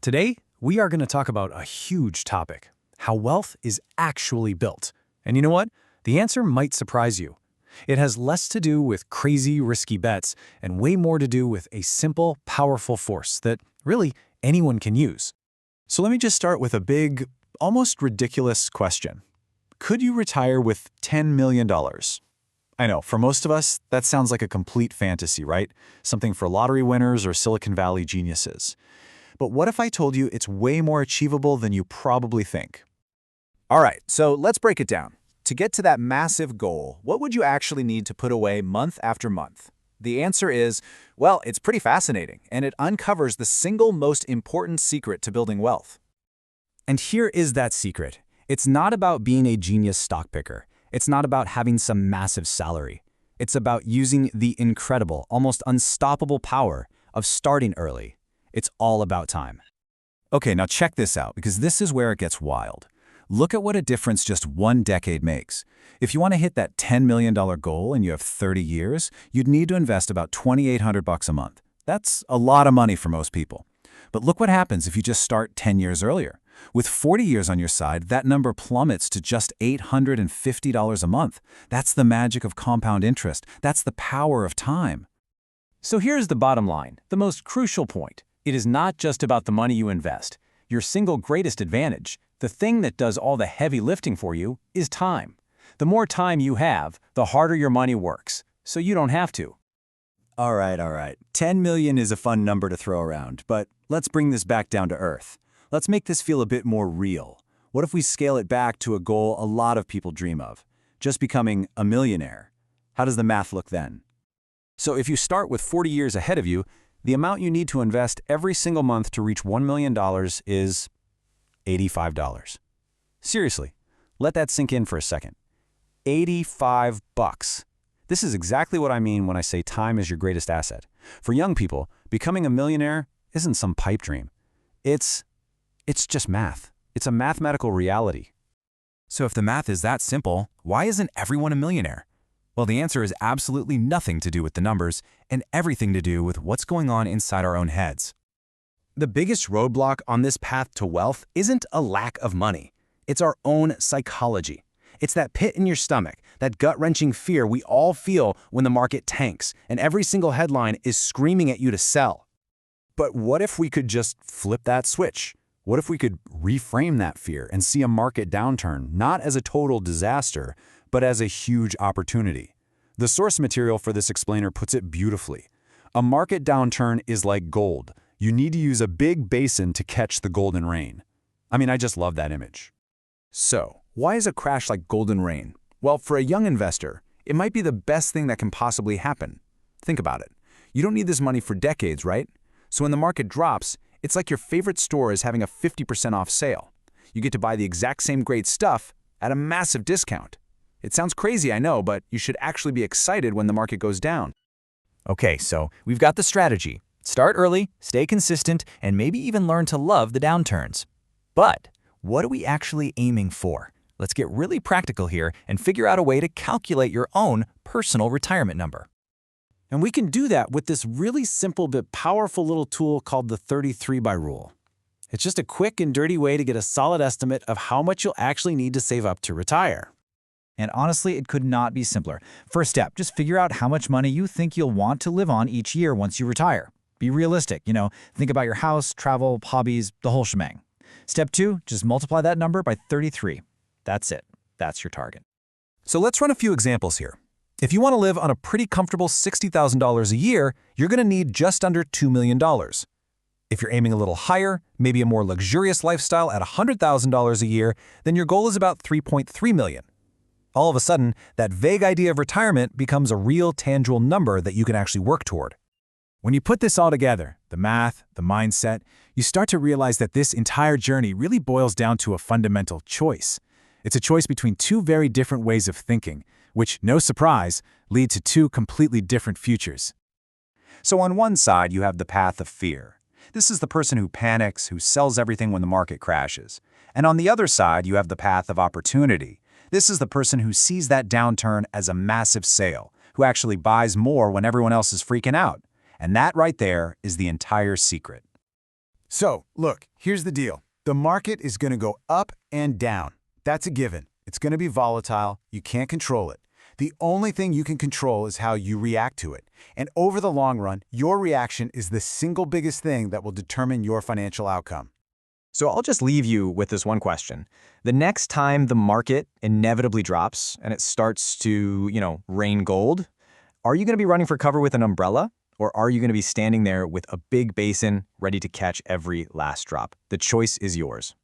Today, we are going to talk about a huge topic, how wealth is actually built. And you know what? The answer might surprise you. It has less to do with crazy, risky bets and way more to do with a simple, powerful force that really anyone can use. So let me just start with a big, almost ridiculous question. Could you retire with $10 million? I know, for most of us, that sounds like a complete fantasy, right? Something for lottery winners or Silicon Valley geniuses. But what if I told you it's way more achievable than you probably think? All right, so let's break it down. To get to that massive goal, what would you actually need to put away month after month? The answer is, well, it's pretty fascinating, and it uncovers the single most important secret to building wealth. And here is that secret. It's not about being a genius stock picker. It's not about having some massive salary. It's about using the incredible, almost unstoppable power of starting early. It's all about time. Okay, now check this out, because this is where it gets wild. Look at what a difference just one decade makes. If you want to hit that $10 million goal and you have 30 years, you'd need to invest about $2,800 a month. That's a lot of money for most people. But look what happens if you just start 10 years earlier. With 40 years on your side, that number plummets to just $850 a month. That's the magic of compound interest. That's the power of time. So here's the bottom line, the most crucial point. It is not just about the money you invest. Your single greatest advantage, the thing that does all the heavy lifting for you, is time. The more time you have, the harder your money works, so you don't have to. All right. 10 million is a fun number to throw around, but let's bring this back down to earth. Let's make this feel a bit more real. What if we scale it back to a goal a lot of people dream of? Just becoming a millionaire. How does the math look then? So if you start with 40 years ahead of you, the amount you need to invest every single month to reach $1 million is $85. Seriously, let that sink in for a second. $85. This is exactly what I mean when I say time is your greatest asset. For young people, becoming a millionaire isn't some pipe dream. It's just math. It's a mathematical reality. So if the math is that simple, why isn't everyone a millionaire? Well, the answer is absolutely nothing to do with the numbers and everything to do with what's going on inside our own heads. The biggest roadblock on this path to wealth isn't a lack of money. It's our own psychology. It's that pit in your stomach, that gut-wrenching fear we all feel when the market tanks and every single headline is screaming at you to sell. But what if we could just flip that switch? What if we could reframe that fear and see a market downturn not as a total disaster, but as a huge opportunity? The source material for this explainer puts it beautifully. A market downturn is like gold. You need to use a big basin to catch the golden rain. I just love that image. So, why is a crash like golden rain? Well, for a young investor, it might be the best thing that can possibly happen. Think about it. You don't need this money for decades, right? So when the market drops, it's like your favorite store is having a 50% off sale. You get to buy the exact same great stuff at a massive discount. It sounds crazy, I know, but you should actually be excited when the market goes down. Okay, so we've got the strategy. Start early, stay consistent, and maybe even learn to love the downturns. But what are we actually aiming for? Let's get really practical here and figure out a way to calculate your own personal retirement number. And we can do that with this really simple but powerful little tool called the 33 by rule. It's just a quick and dirty way to get a solid estimate of how much you'll actually need to save up to retire. And honestly, it could not be simpler. First step, just figure out how much money you think you'll want to live on each year once you retire. Be realistic, think about your house, travel, hobbies, the whole shebang. Step 2, just multiply that number by 33. That's it. That's your target. So let's run a few examples here. If you want to live on a pretty comfortable $60,000 a year, you're going to need just under $2 million. If you're aiming a little higher, maybe a more luxurious lifestyle at $100,000 a year, then your goal is about $3.3 million. All of a sudden, that vague idea of retirement becomes a real, tangible number that you can actually work toward. When you put this all together, the math, the mindset, you start to realize that this entire journey really boils down to a fundamental choice. It's a choice between two very different ways of thinking, which, no surprise, lead to two completely different futures. So on one side, you have the path of fear. This is the person who panics, who sells everything when the market crashes. And on the other side, you have the path of opportunity. This is the person who sees that downturn as a massive sale, who actually buys more when everyone else is freaking out. And that right there is the entire secret. So, look, here's the deal. The market is going to go up and down. That's a given. It's going to be volatile. You can't control it. The only thing you can control is how you react to it. And over the long run, your reaction is the single biggest thing that will determine your financial outcome. So I'll just leave you with this one question. The next time the market inevitably drops and it starts to, rain gold, are you going to be running for cover with an umbrella? Or are you going to be standing there with a big basin ready to catch every last drop? The choice is yours.